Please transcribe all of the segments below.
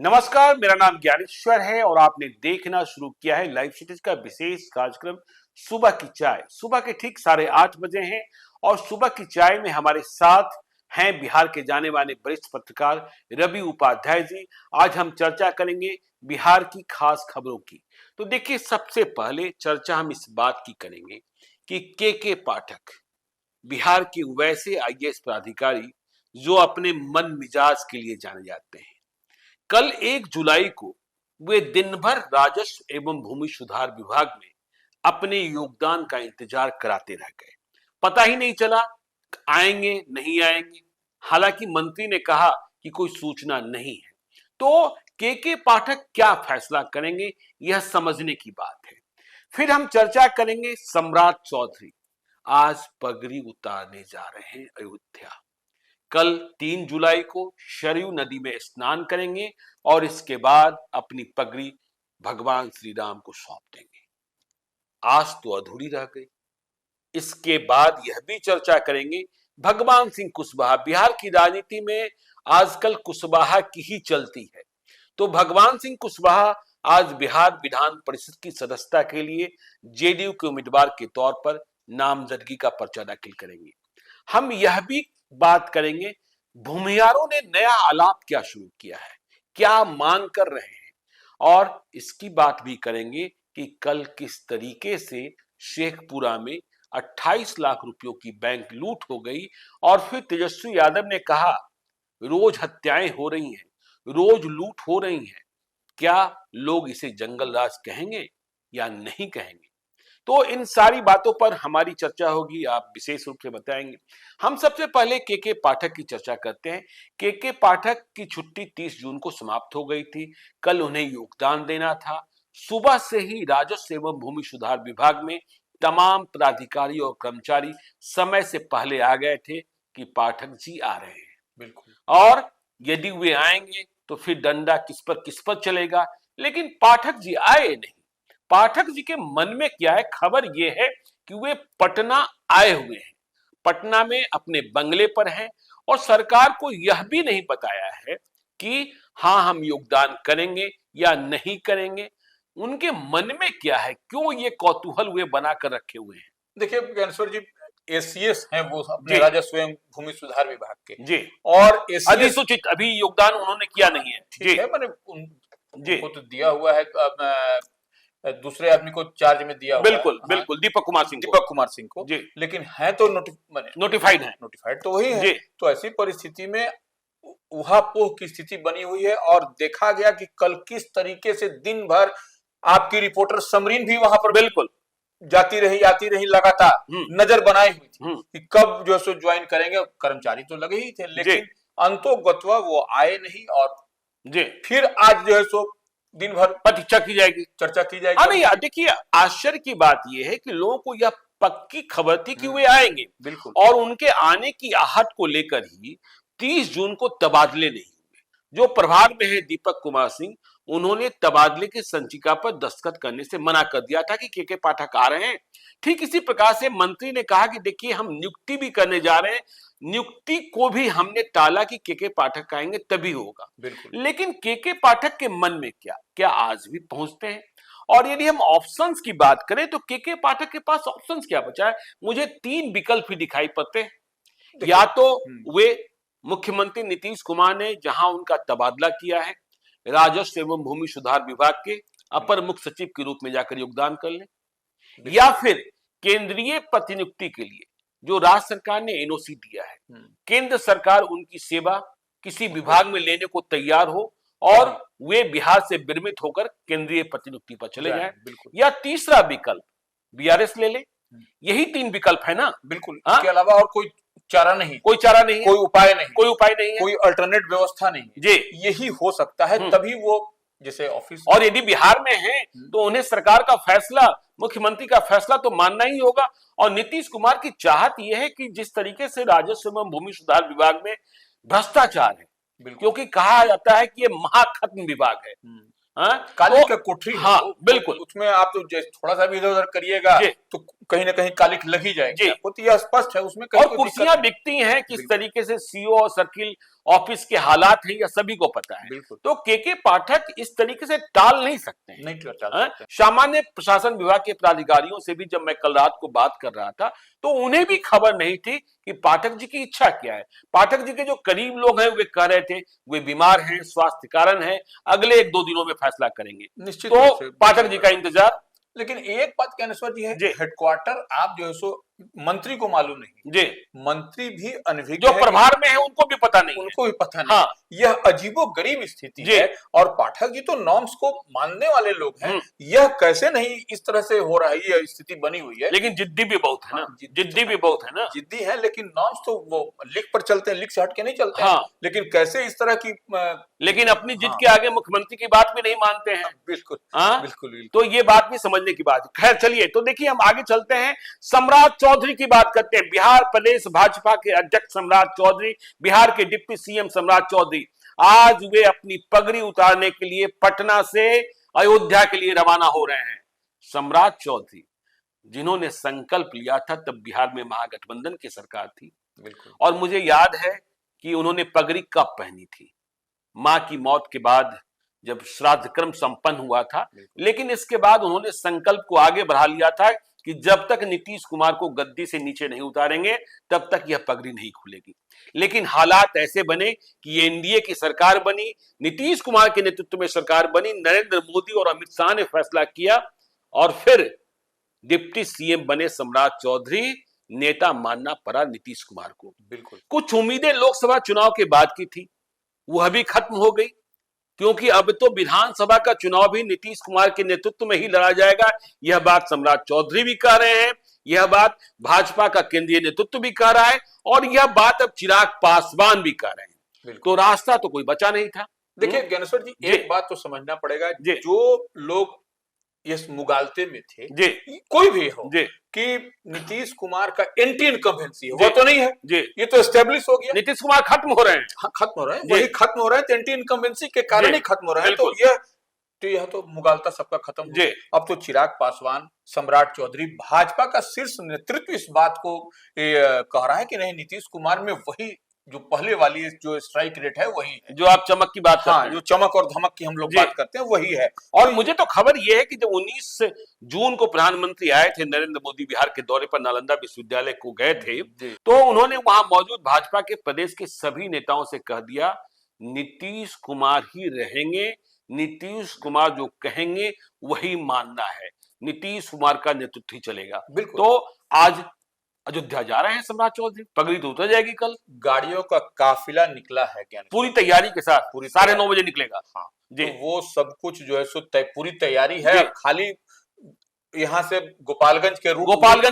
नमस्कार, मेरा नाम ज्ञानेश्वर है और आपने देखना शुरू किया है लाइव सिटीज का विशेष कार्यक्रम सुबह की चाय। सुबह के ठीक 8:30 बजे हैं और सुबह की चाय में हमारे साथ हैं बिहार के जाने माने वरिष्ठ पत्रकार रवि उपाध्याय जी। आज हम चर्चा करेंगे बिहार की खास खबरों की। तो देखिए, सबसे पहले चर्चा हम इस बात की करेंगे कि के पाठक बिहार के वैसे आईएएस पदाधिकारी जो अपने मन मिजाज के लिए जाने जाते हैं। कल 1 जुलाई को वे दिन भर राजस्व एवं भूमि सुधार विभाग में अपने योगदान का इंतजार कराते रह गए। पता ही नहीं चला आएंगे नहीं आएंगे। हालांकि मंत्री ने कहा कि कोई सूचना नहीं है। तो के पाठक क्या फैसला करेंगे, यह समझने की बात है। फिर हम चर्चा करेंगे सम्राट चौधरी आज पगड़ी उतारने जा रहे हैं अयोध्या। कल 3 जुलाई को सरयू नदी में स्नान करेंगे और इसके बाद अपनी पगड़ी भगवान श्री राम को सौंप देंगे। आज तो अधूरी रह गई। इसके बाद यह भी चर्चा करेंगे भगवान सिंह कुशवाहा। बिहार की राजनीति में आजकल कुशवाहा की ही चलती है। तो भगवान सिंह कुशवाहा आज बिहार विधान परिषद की सदस्यता के लिए जेडीयू के उम्मीदवार के तौर पर नामजदगी का पर्चा दाखिल करेंगे। हम यह भी बात करेंगे भूमिहारों ने नया आलाप क्या शुरू किया है, क्या मांग कर रहे हैं, और इसकी बात भी करेंगे कि कल किस तरीके से शेखपुरा में 28 लाख रुपयों की बैंक लूट हो गई और फिर तेजस्वी यादव ने कहा रोज हत्याएं हो रही हैं, रोज लूट हो रही हैं। क्या लोग इसे जंगल राज कहेंगे या नहीं कहेंगे? तो इन सारी बातों पर हमारी चर्चा होगी, आप विशेष रूप से बताएंगे। हम सबसे पहले के पाठक की चर्चा करते हैं। के पाठक की छुट्टी 30 जून को समाप्त हो गई थी। कल उन्हें योगदान देना था। सुबह से ही राजस्व एवं भूमि सुधार विभाग में तमाम पदाधिकारी और कर्मचारी समय से पहले आ गए थे कि पाठक जी आ रहे हैं। बिल्कुल। और यदि वे आएंगे तो फिर डंडा किस पर चलेगा। लेकिन पाठक जी आए नहीं। पाठक जी के मन में क्या है? खबर यह है कि वे पटना आए हुए हैं, पटना में अपने बंगले पर हैं और सरकार को यह भी नहीं बताया है कि हां हम योगदान करेंगे या नहीं करेंगे। उनके मन में क्या है? क्यों ये कौतूहल वे बनाकर रखे हुए हैं? देखिए ज्ञानेश्वर जी, एसीएस हैं वो अपने राजस्व एवं भूमि सुधार विभाग के जी, और अधिसूचित अभी योगदान उन्होंने किया नहीं है। ठीक है, मैंने उनको तो दिया हुआ है, दूसरे आदमी को चार्ज में दिया हुआ बिल्कुल है। बिल्कुल, दीपक कुमार सिंह को जी। लेकिन है तो नोटिफाइड तो वही है। तो ऐसी परिस्थिति में उहापोह की स्थिति बनी हुई है और देखा गया कि कल किस तरीके से दिन भर आपकी रिपोर्टर समरीन भी वहां पर बिल्कुल जाती रही आती रही, लगातार नजर बनाई हुई थी कि कब जो सो ज्वाइन करेंगे। कर्मचारी तो लगे ही थे, लेकिन अंतोगत्वा वो आए नहीं। और फिर आज जो है सो दिन भर चर्चा की जाएगी। हाँ, नहीं, देखिए, आश्चर्य की बात यह है कि लोगों को यह पक्की खबर थी कि वे आएंगे। बिल्कुल। और उनके आने की आहट को लेकर ही 30 जून को तबादले नहीं हुए। जो प्रभार में है दीपक कुमार सिंह, उन्होंने तबादले की संचिका पर दस्तखत करने से मना कर दिया था कि के पाठक आ रहे हैं। ठीक इसी प्रकार से मंत्री ने कहा कि देखिए हम नियुक्ति भी करने जा रहे हैं, नियुक्ति को भी हमने टाला कि के पाठक आएंगे तभी होगा। बिल्कुल। लेकिन के पाठक के मन में क्या आज भी पहुंचते हैं? और यदि हम ऑप्शंस की बात करें तो के पाठक के पास ऑप्शंस क्या बचा है? मुझे 3 विकल्प ही दिखाई पड़ते हैं। या तो वे मुख्यमंत्री नीतीश कुमार ने जहां उनका तबादला किया है, राजस्व एवं भूमि सुधार विभाग के अपर मुख्य सचिव के रूप में जाकर योगदान कर लें, या फिर केंद्रीय प्रतिनियुक्ति के लिए जो राज्य सरकार ने एनओसी दिया है, केंद्र सरकार उनकी सेवा किसी विभाग में लेने को तैयार हो और वे बिहार से विरमित होकर केंद्रीय प्रतिनियुक्ति पर चले जाएं। या तीसरा विकल्प बीआरएस ले ले। यही 3 विकल्प है ना। बिल्कुल। इसके अलावा और कोई चारा नहीं, कोई उपाय नहीं है, कोई अल्टरनेट व्यवस्था नहीं है। जी, यही हो सकता है। तभी वो जैसे ऑफिस, और यदि बिहार में है तो उन्हें सरकार का फैसला, मुख्यमंत्री का फैसला तो मानना ही होगा। और नीतीश कुमार की चाहत यह है कि जिस तरीके से राजस्व एवं भूमि सुधार विभाग में भ्रष्टाचार है, क्योंकि कहा जाता है कि ये महाखत्म विभाग है, काली का कोठरी। हाँ बिल्कुल। उसमें आप तो थोड़ा सा भी इधर उधर करिएगा तो कहीं ना कहीं कालिख लग ही जाएगी आपको, तो यह स्पष्ट है उसमें कहीं और कुर्सियां बिकती हैं किस तरीके से, सीओ और सर्किल ऑफिस के हालात हैं यह सभी को पता है। तो के पाठक इस तरीके से टाल नहीं सकते हैं, नहीं टाल सकते। सामान्य प्रशासन विभाग के प्राधिकारियों से भी जब मैं कल रात को बात कर रहा था तो उन्हें भी खबर नहीं थी कि पाठक जी की इच्छा क्या है। पाठक जी के जो करीब लोग हैं वे कह रहे थे वे बीमार हैं, स्वास्थ्य कारण है, अगले 1-2 दिनों में फैसला करेंगे। निश्चित तो पाठक जी का इंतजार। लेकिन एक बात ज्ञानेश्वर जी है, हेडक्वार्टर आप जो है सो मंत्री को मालूम नहीं जी, मंत्री भी अनभिज्ञ जो प्रभार में है उनको भी पता नहीं, उनको भी पता नहीं। हाँ। यह अजीबोगरीब स्थिति है और पाठक जी तो नॉर्म्स को मानने वाले लोग हैं, यह कैसे नहीं इस तरह से हो रहा है, यह स्थिति बनी हुई है। लेकिन जिद्दी भी बहुत है ना, जिद्दी भी बहुत है ना, जिद्दी है, लेकिन नॉर्म्स तो वो लिख पर चलते हैं, लिख से हट के नहीं चलते हैं। लेकिन कैसे इस तरह की लेकिन अपनी जिद के आगे मुख्यमंत्री की बात भी नहीं मानते हैं। बिल्कुल बिल्कुल। तो ये बात भी समझने की बात है। खैर चलिए, तो देखिए हम आगे चलते हैं, सम्राट चौधरी की बात करते हैं। बिहार प्रदेश भाजपा के अध्यक्ष सम्राट चौधरी, बिहार के डिप्टी सीएम सम्राट चौधरी आज वे अपनी पगड़ी उतारने के लिए पटना से अयोध्या के लिए रवाना हो रहे हैं। सम्राट चौधरी जिन्होंने संकल्प लिया था तब बिहार में महागठबंधन की सरकार थी, और मुझे याद है कि उन्होंने पगड़ी कब पहनी थी, मां की मौत के बाद जब श्राद्ध कर्म संपन्न हुआ था। लेकिन इसके बाद उन्होंने संकल्प को आगे बढ़ा लिया था कि जब तक नीतीश कुमार को गद्दी से नीचे नहीं उतारेंगे तब तक यह पगड़ी नहीं खुलेगी। लेकिन हालात ऐसे बने कि एनडीए की सरकार बनी, नीतीश कुमार के नेतृत्व में सरकार बनी, नरेंद्र मोदी और अमित शाह ने फैसला किया और फिर डिप्टी सीएम बने सम्राट चौधरी। नेता मानना पड़ा नीतीश कुमार को। बिल्कुल। कुछ उम्मीदें लोकसभा चुनाव के बाद की थी, वह भी खत्म हो गई, क्योंकि अब तो विधानसभा का चुनाव भी नीतीश कुमार के नेतृत्व में ही लड़ा जाएगा। यह बात सम्राट चौधरी भी कह रहे हैं, यह बात भाजपा का केंद्रीय नेतृत्व भी कह रहा है, और यह बात अब चिराग पासवान भी कह रहे हैं। तो रास्ता तो कोई बचा नहीं था। देखिए ज्ञानेश्वर जी, एक बात तो समझना पड़ेगा, जो लोग इस मुगालते में थे, कोई भी हो, कि नीतीश कुमार का एंटी इनकम्बेंसी है, वो तो नहीं है, ये तो एस्टेब्लिश हो गया। नीतीश कुमार खत्म हो रहे हैं। हाँ, खत्म हो रहे हैं, वही खत्म हो रहे हैं, तो एंटी इनकम्बेंसी के कारण ही खत्म हो रहे हैं। तो यह तो मुगालता सबका खत्म हो। अब तो चिराग पासवान, सम्राट चौधरी, भाजपा का शीर्ष नेतृत्व इस बात को कह रहा है कि नहीं, नीतीश कुमार में वही जो पहले वाली जो स्ट्राइक रेट है वही है, जो आप चमक की बात करते हैं, जो चमक और धमक की हम लोग बात करते हैं वही है। और मुझे तो खबर यह है कि जब 19 जून को प्रधानमंत्री आए थे नरेंद्र मोदी, बिहार के दौरे पर नालंदा विश्वविद्यालय को गए थे, तो उन्होंने वहां मौजूद भाजपा के प्रदेश के सभी नेताओं से कह दिया नीतीश कुमार ही रहेंगे, नीतीश कुमार जो कहेंगे वही मानना है, नीतीश कुमार का नेतृत्व ही चलेगा। तो आज अयोध्या जा रहे हैं सम्राट चौधरी, पगड़ी तो उतर जाएगी कल। गाड़ियों का काफिला निकला है, पूरी तैयारी के साथ, पूरी 9:30 बजे निकलेगा। हाँ जी, तो वो सब कुछ जो है सो पूरी तैयारी है। खाली यहाँ से गोपालगंज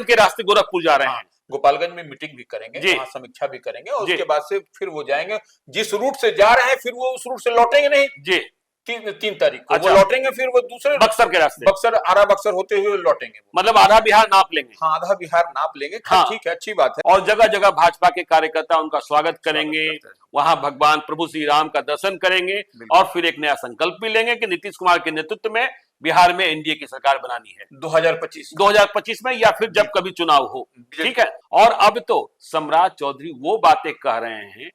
के रास्ते गोरखपुर जा रहे हैं। गोपालगंज में मीटिंग भी करेंगे, वहाँ समीक्षा भी करेंगे, और उसके बाद से फिर वो जाएंगे जिस रूट से जा रहे हैं, फिर वो उस रूट से लौटेंगे नहीं जी, 3 तारीख को वो लौटेंगे, फिर वो दूसरे बक्सर के रास्ते, बक्सर आरा बक्सर होते हुए लौटेंगे, मतलब आधा बिहार नाप लेंगे। हाँ, आधा बिहार नाप लेंगे। हाँ, ठीक है, अच्छी बात है। और जगह जगह भाजपा के कार्यकर्ता उनका स्वागत करेंगे, वहां भगवान प्रभु श्री राम का दर्शन करेंगे, और फिर एक नया संकल्प भी लेंगे कि नीतीश कुमार के नेतृत्व में बिहार में एनडीए की सरकार बनानी है 2025 में, या फिर जब कभी चुनाव हो। ठीक है। और अब तो सम्राट चौधरी वो बातें कह रहे हैं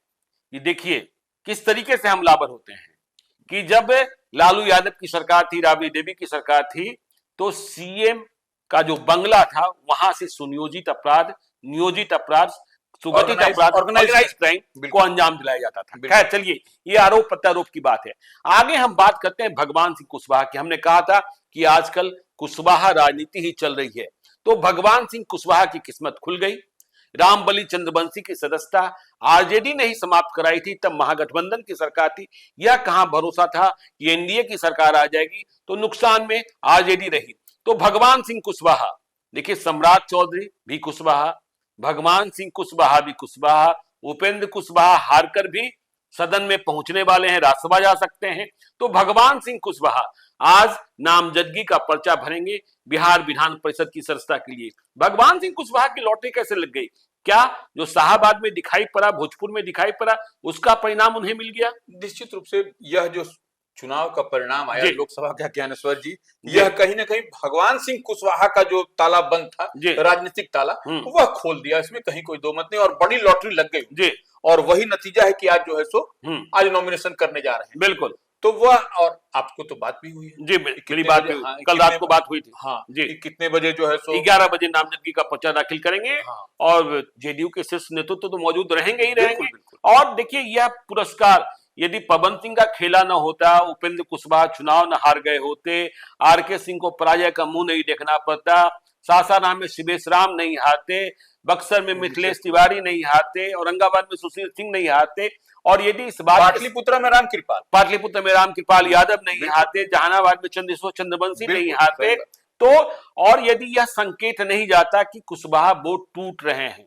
कि देखिए किस तरीके से हमलावर होते हैं, कि जब लालू यादव की सरकार थी, राबड़ी देवी की सरकार थी, तो सीएम का जो बंगला था वहां से सुनियोजित अपराध, नियोजित अपराध, सुगठित अपराध, ऑर्गेनाइज्ड क्राइम को अंजाम दिलाया जाता था। खैर चलिए, ये आरोप प्रत्यारोप की बात है। आगे हम बात करते हैं भगवान सिंह कुशवाहा की। हमने कहा था कि आजकल कुशवाहा राजनीति ही चल रही है, तो भगवान सिंह कुशवाहा की किस्मत खुल गई। रामबली चंद्रवंशी की सदस्यता आरजेडी ने ही समाप्त कराई थी, तब महागठबंधन की सरकार थी। यह कहां भरोसा था कि एनडीए की सरकार आ जाएगी, तो नुकसान में आरजेडी रही। तो भगवान सिंह कुशवाहा, देखिए सम्राट चौधरी भी कुशवाहा, भगवान सिंह कुशवाहा भी कुशवाहा, उपेंद्र कुशवाहा हारकर भी सदन में पहुंचने वाले हैं, राज्यसभा जा सकते हैं। तो भगवान सिंह कुशवाहा आज नामजदगी का पर्चा भरेंगे बिहार विधान परिषद की सदस्यता के लिए। भगवान सिंह कुशवाहा की लॉटरी कैसे लग गई? क्या जो शाहाबाद में दिखाई पड़ा, भोजपुर में दिखाई पड़ा, उसका परिणाम उन्हें मिल गया? निश्चित रूप से यह जो चुनाव का परिणाम आया लोकसभा का ज्ञानेश्वर जी, यह कहीं ना कहीं भगवान सिंह कुशवाहा का जो ताला बंद था, राजनीतिक ताला, वह खोल दिया। इसमें कहीं कोई दो मत नहीं, और बड़ी लॉटरी लग गई, और वही नतीजा है कि आज जो है सो आज नॉमिनेशन करने जा रहे हैं। बिल्कुल। तो वह, और आपको तो बात भी हुई है जी, मेरी बात भी, हाँ, कल रात को बात हुई थी। हाँ जी, कितने बजे जो है सो 11 बजे नामजदगी का पर्चा दाखिल करेंगे। और जेडीयू के शीर्ष नेतृत्व तो मौजूद रहेंगे ही रहेंगे। और देखिए, यह पुरस्कार यदि पवन सिंह का खेला न होता, उपेंद्र कुशवाहा चुनाव न हार गए होते, आरके सिंह को पराजय का मुंह नहीं देखना पड़ता, सासाराम में शिवेश राम नहीं हारते, बक्सर में मिथिलेश तिवारी नहीं हारते, औरंगाबाद में सुशील सिंह नहीं हारते, और यदि इस बात पाटलिपुत्र में रामकृपाल यादव नहीं हारते, जहानाबाद में चंद्रेश्वर चंद्रवंशी नहीं हारते, तो और यदि यह संकेत नहीं जाता कि कुशवाहा वोट टूट रहे हैं,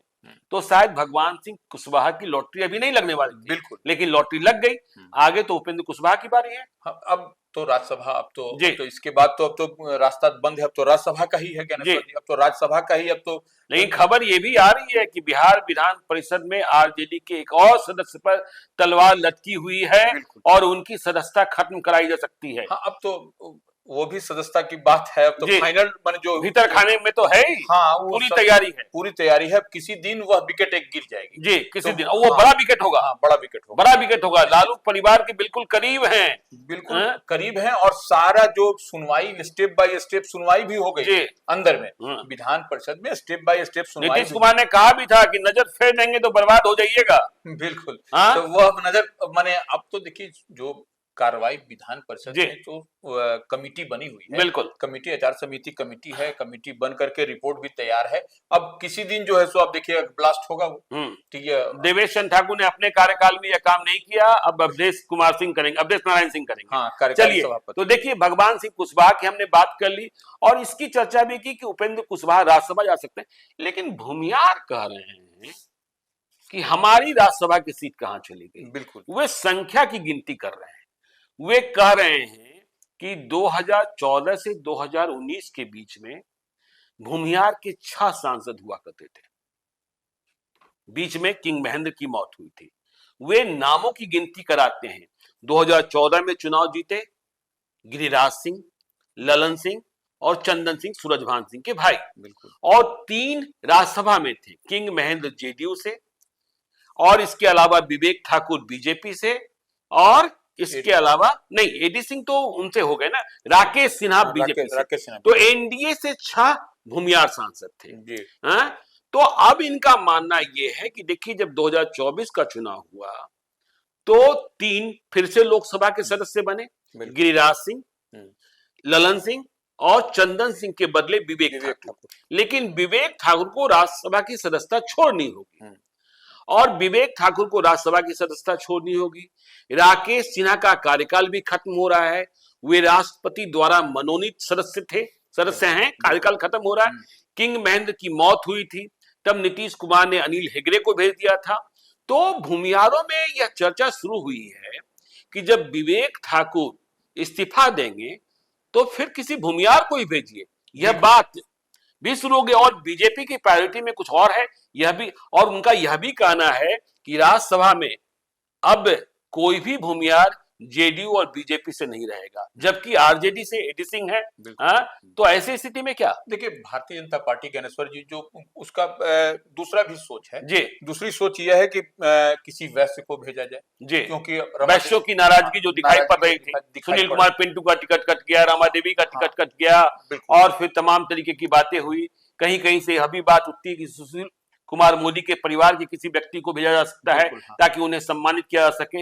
तो शायद भगवान सिंह कुशवाहा की लॉटरी अभी नहीं लगने वाली। बिल्कुल, लेकिन लॉटरी लग गई। आगे तो उपेंद्र कुशवाहा की बारी है। अब तो राज्यसभा, अब तो इसके बाद तो अब तो रास्ता बंद है, अब तो राज्यसभा का ही है, अब तो राज्यसभा का ही। अब तो लेकिन खबर ये भी आ रही है कि बिहार विधान परिषद में आरजेडी के एक और सदस्य पर तलवार लटकी हुई है, और उनकी सदस्यता खत्म कराई जा सकती है। हाँ, अब तो वो भी सदस्यता की बात है। अब तो फाइनल मन जो भीतर खाने में तो है ही। हाँ, पूरी तैयारी है। किसी दिन वह विकेट एक गिर जाएगी जी, किसी दिन, वो बड़ा विकेट होगा। बड़ा विकेट होगा। लालू परिवार के बिल्कुल करीब हैं, बिल्कुल करीब हैं, और सारा जो सुनवाई स्टेप बाय स्टेप सुनवाई भी हो गई अंदर में, विधान परिषद में स्टेप बाय स्टेप सुनवाई। नीतीश कुमार ने कहा भी था कि नजर फेर देंगे तो बर्बाद हो जाइएगा। बिल्कुल। तो वह नजर माने, अब तो देखिए जो कार्रवाई विधान परिषद में तो कमेटी बनी हुई है, बिल्कुल, कमेटी आचार समिति कमेटी है, कमेटी बन करके रिपोर्ट भी तैयार है। अब किसी दिन जो है सो आप देखिए ब्लास्ट होगा वो। ठीक है, देवेश चंद्र ठाकुर ने अपने कार्यकाल में यह काम नहीं किया, अब अवधेश नारायण सिंह करेंगे। हाँ, चलिए, तो देखिए भगवान सिंह कुशवाहा की हमने बात कर ली, और इसकी चर्चा भी की कि उपेंद्र कुशवाहा राज्यसभा जा सकते हैं। लेकिन भूमियार कह रहे हैं कि हमारी राज्यसभा की सीट कहां चली गई। बिल्कुल, वे संख्या की गिनती कर रहे हैं। वे कह रहे हैं कि 2014 से 2019 के बीच में भूमियार के 6 सांसद हुआ करते थे। बीच में किंग महेंद्र की मौत हुई थी। वे नामों की गिनती कराते हैं। 2014 में चुनाव जीते गिरिराज सिंह, ललन सिंह और चंदन सिंह सूरजभान सिंह के भाई। बिल्कुल। और 3 राज्यसभा में थे, किंग महेंद्र जेडीयू से, और इसके अलावा विवेक ठाकुर बीजेपी से, और इसके अलावा नहीं, एडी सिंह तो उनसे हो गए ना, राकेश सिन्हा बीजेपी से। तो एनडीए से 6 भूमियार सांसद थे जी। तो अब इनका मानना यह है कि देखिए, जब 2024 का चुनाव हुआ तो 3 फिर से लोकसभा के सदस्य बने, गिरिराज सिंह, ललन सिंह और चंदन सिंह के बदले विवेक ठाकुर। लेकिन विवेक ठाकुर को राज्यसभा की सदस्यता छोड़नी होगी, और विवेक ठाकुर को राज्यसभा की सदस्यता छोड़नी होगी। राकेश सिन्हा का कार्यकाल भी खत्म हो रहा है, वे राष्ट्रपति द्वारा मनोनीत सदस्य हैं, कार्यकाल खत्म हो रहा है। किंग महेंद्र की मौत हुई थी, तब नीतीश कुमार ने अनिल हेगड़े को भेज दिया था। तो भूमियारों में यह चर्चा शुरू हुई है कि जब विवेक ठाकुर इस्तीफा देंगे तो फिर किसी भूमियार को ही भेजिए, यह बात भी शुरू हो गई। और बीजेपी की प्रायोरिटी में कुछ और है, यह भी, और उनका यह भी कहना है कि राज्यसभा में अब कोई भी भूमियार जेडीयू और बीजेपी से नहीं रहेगा, जबकि आरजेडी से एडी सिंह है। तो ऐसी स्थिति में क्या, देखिए भारतीय जनता पार्टी ज्ञानेश्वर जी जो उसका दूसरा भी सोच है जी। दूसरी सोच यह है कि किसी वैश्य को भेजा जाए जी, क्योंकि वैश्यों की नाराजगी जो दिखाई पड़ रही थी, सुनील कुमार पिंटू का टिकट कट गया, रमा देवी का टिकट कट गया, और फिर तमाम तरीके की बातें हुई। कहीं कहीं से यह भी बात उठती कि सुशील कुमार मोदी के परिवार के किसी व्यक्ति को भेजा जा सकता है, ताकि उन्हें सम्मानित किया जा सके।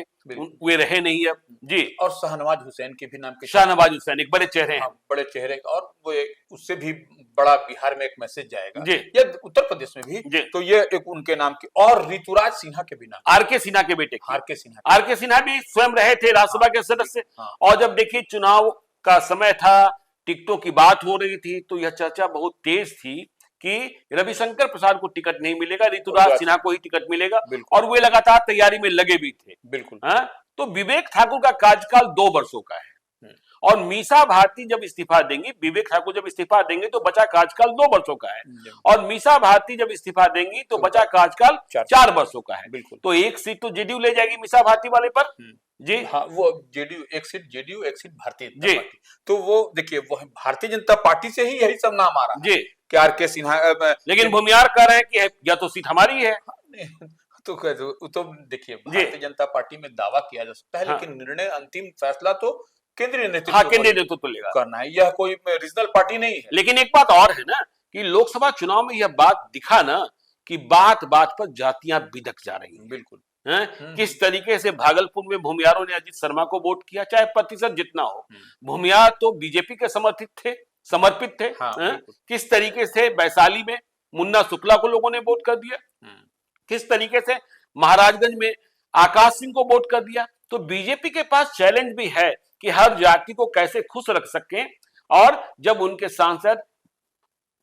वे रहे नहीं अब जी। और शाहनवाज हुसैन के भी नाम के, शाहनवाज हुसैन एक बड़े चेहरे हैं, बड़े चेहरे, और वो उससे भी बड़ा बिहार में एक मैसेज जाएगा जी, या उत्तर प्रदेश में भी जी। तो ये एक उनके नाम की, और ऋतुराज सिन्हा के भी नाम, आरके सिन्हा के बेटे, आरके सिन्हा भी स्वयं रहे थे राज्यसभा के सदस्य। और जब देखिए चुनाव का समय था, टिकटों की बात हो रही थी, तो यह चर्चा बहुत तेज थी कि रविशंकर प्रसाद को टिकट नहीं मिलेगा, ऋतुराज सिन्हा को ही टिकट मिलेगा, और वे लगातार तैयारी में लगे भी थे। बिल्कुल। तो विवेक ठाकुर का कार्यकाल 2 वर्षों का है, और मीसा भारती जब इस्तीफा देंगी, विवेक ठाकुर जब इस्तीफा देंगे तो बचा कार्यकाल 2 वर्षों का है, और मीसा भारती जब इस्तीफा देंगी तो बचा कार्यकाल 4 वर्षों का है। बिल्कुल। तो एक सीट तो जेडीयू ले जाएगी मीसा भारती वाले पर जी। हाँ, वो जेडीयू एक सीट भारतीय जनता पार्टी। तो वो देखिए, वो भारतीय जनता पार्टी से ही यही सब नाम आ रहा है जी कि आर.के. सिन्हा, लेकिन भूमियार कह रहे हैं कि या तो सीट हमारी है। तो देखिए, भारतीय जनता पार्टी में दावा किया जा सकता है, लेकिन निर्णय, अंतिम फैसला तो केंद्रीय नेतृत्व लेगा, करना है। यह कोई रीजनल पार्टी नहीं है। लेकिन एक बात और है ना कि लोकसभा चुनाव में यह बात दिखा ना कि बात बात पर जातियां बिदक जा रही हैं। बिल्कुल। किस तरीके से भागलपुर में भूमियारों ने अजीत शर्मा को वोट किया, चाहे प्रतिशत जितना हो। भूमियार तो बीजेपी के समर्पित थे। किस तरीके से वैशाली में मुन्ना शुक्ला को लोगों ने वोट कर दिया, किस तरीके से महाराजगंज में आकाश सिंह को वोट कर दिया। तो बीजेपी के पास चैलेंज भी है कि हर जाति को कैसे खुश रख सकें, और जब उनके सांसद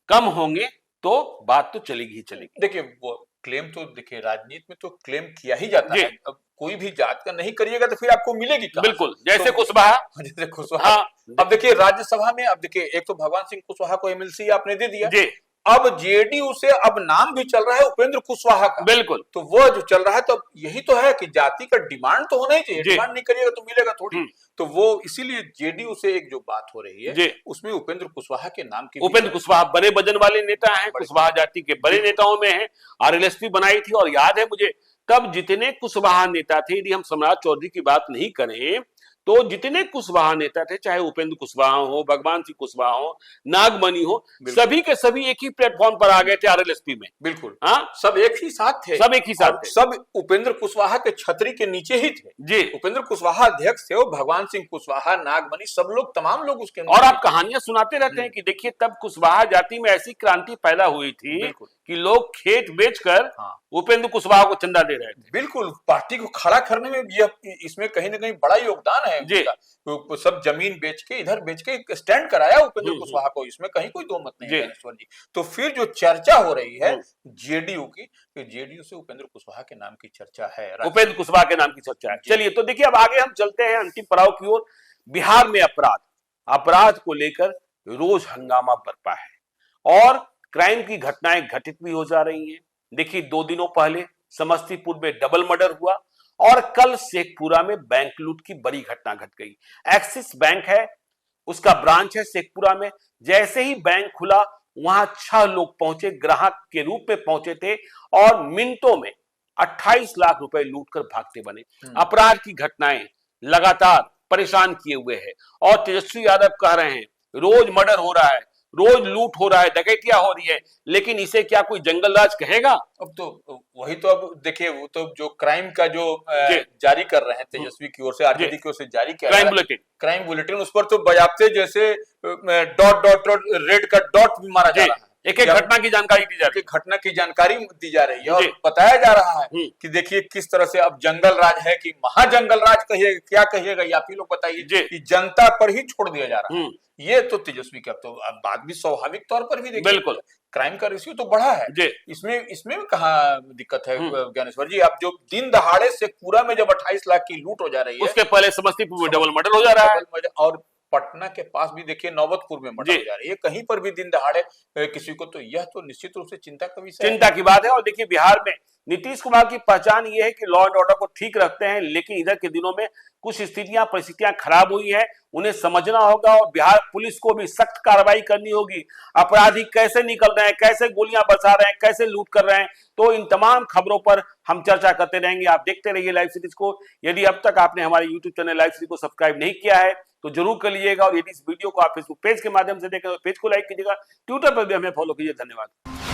कम होंगे तो बात तो चलेगी ही चलेगी। देखिए, वो क्लेम तो देखिए, राजनीति में तो क्लेम किया ही जाता है। अब कोई भी जात का नहीं करिएगा तो फिर आपको मिलेगी कहां? बिल्कुल, जैसे कुशवाहा। अब देखिए, राज्यसभा में, अब देखिए, एक तो भगवान सिंह कुशवाहा को एमएलसी आपने दे दिया जी। अब जेडीयू से अब नाम भी चल रहा है उपेंद्र कुशवाहा का। बिल्कुल। तो वो जो चल रहा है, तो यही तो है कि जाति का डिमांड तो होना ही चाहिए। डिमांड नहीं करिएगा तो मिलेगा थोड़ी। तो वो इसीलिए जेडीयू से एक जो बात हो रही है उसमें उपेंद्र कुशवाहा के नाम की, उपेंद्र कुशवाहा बड़े वजन वाले नेता हैं, कुशवाहा जाति के बड़े नेताओं में हैं। आरएलएसपी बनाई थी, और याद है मुझे तब जितने कुशवाहा नेता थे, यदि हम सम्राट चौधरी की बात नहीं करें तो जितने कुशवाहा नेता थे, चाहे उपेंद्र कुशवाहा हो, भगवान सिंह कुशवाहा हो, नागमणि हो, सभी के सभी एक ही प्लेटफॉर्म पर आ गए थे आरएलएसपी में। बिल्कुल। हाँ, सब एक ही साथ थे, सब एक ही साथ थे, सब उपेंद्र कुशवाहा के छतरी के नीचे ही थे जी। उपेंद्र कुशवाहा अध्यक्ष थे, और भगवान सिंह कुशवाहा, नागमणि, सब लोग, तमाम लोग उसके। और आप कहानियां सुनाते रहते हैं कि देखिए तब कुशवाहा जाति में ऐसी क्रांति पैदा हुई थी कि लोग खेत बेचकर उपेंद्र कुशवाहा को चंदा दे रहे थे। बिल्कुल, पार्टी को खड़ा करने में इसमें कहीं ना कहीं बड़ा योगदान है जी। सब जमीन बेच के, इधर बेच के स्टैंड कराया उपेंद्र कुशवाहा को, इसमें कहीं कोई दो मत नहीं है ज्ञानेश्वर जी। तो फिर जो चर्चा हो रही है जेडीयू की, तो जेडीयू से उपेंद्र कुशवाहा के नाम की चर्चा है, उपेंद्र कुशवाहा के नाम की चर्चा है। चलिए, तो देखिए अब आगे हम चलते हैं अंतिम पड़ाव की ओर। बिहार में अपराध को लेकर रोज हंगामा बरपा है, और क्राइम की घटनाएं घटित भी हो जा रही हैं। देखिए, 2 दिनों पहले समस्तीपुर में डबल मर्डर हुआ, और कल शेखपुरा में बैंक लूट की बड़ी घटना घट गई। एक्सिस बैंक है, उसका ब्रांच है शेखपुरा में। जैसे ही बैंक खुला, वहां 6 लोग पहुंचे, ग्राहक के रूप में पहुंचे थे, और मिनटों में 28 लाख रुपए लूट कर भागते बने। अपराध की घटनाएं लगातार परेशान किए हुए है, और तेजस्वी यादव कह रहे हैं रोज मर्डर हो रहा है, रोज लूट हो रहा है, डकैतियां हो रही है, लेकिन इसे क्या कोई जंगल राज कहेगा? अब तो वही तो, अब देखिए, वो तो जो क्राइम का जो जारी कर रहे हैं तेजस्वी की ओर से, आरजेडी की ओर से जारी किया क्राइम बुलेटिन, उस पर तो बजाबते जैसे डॉट डॉट डॉट रेड का डॉट भी मारा जा रहा है। एक एक घटना की जानकारी दी जा रही है, घटना की जानकारी दी जा रही है, और बताया जा रहा है कि देखिए किस तरह से अब जंगल राज है कि महाजंगल राज कहिएगा, क्या कहिएगा, आप ही लोग बताइए, कि जनता पर ही छोड़ दिया जा रहा है। ये तो तेजस्वी का, तो अब बात भी स्वाभाविक तौर पर भी देखिए, बिल्कुल, क्राइम का रेशियो तो बढ़ा है, इसमें कहाँ दिक्कत है ज्ञानेश्वर जी? अब जो दिन दहाड़े शेखपुरा में जब 28 लाख की लूट हो जा रही है, उसके पहले समस्तीपुर में डबल मर्डर हो जा रहा है, और पटना के पास भी देखिए नौबतपुर में मर्डर हो जा रही है, कहीं पर भी दिन दहाड़े किसी को, तो यह तो निश्चित रूप से चिंता का विषय, चिंता की बात है। और देखिए, बिहार में नीतीश कुमार की पहचान ये है कि लॉ एंड ऑर्डर को ठीक रखते हैं, लेकिन इधर के दिनों में कुछ परिस्थितियां खराब हुई हैं, उन्हें समझना होगा, और बिहार पुलिस को भी सख्त कार्रवाई करनी होगी। अपराधी कैसे निकल रहे हैं, कैसे गोलियां बरसा रहे हैं, कैसे लूट कर रहे हैं, तो इन तमाम खबरों पर हम चर्चा करते रहेंगे। आप देखते रहिए लाइव सीरीज को। यदि अब तक आपने हमारे यूट्यूब चैनल लाइव सीरीज को सब्सक्राइब नहीं किया है तो जरूर कर लीजिएगा, और यदि इस वीडियो को आप फेसबुक पेज के माध्यम से देखें तो पेज को लाइक कीजिएगा, ट्विटर पर भी हमें फॉलो कीजिए। धन्यवाद।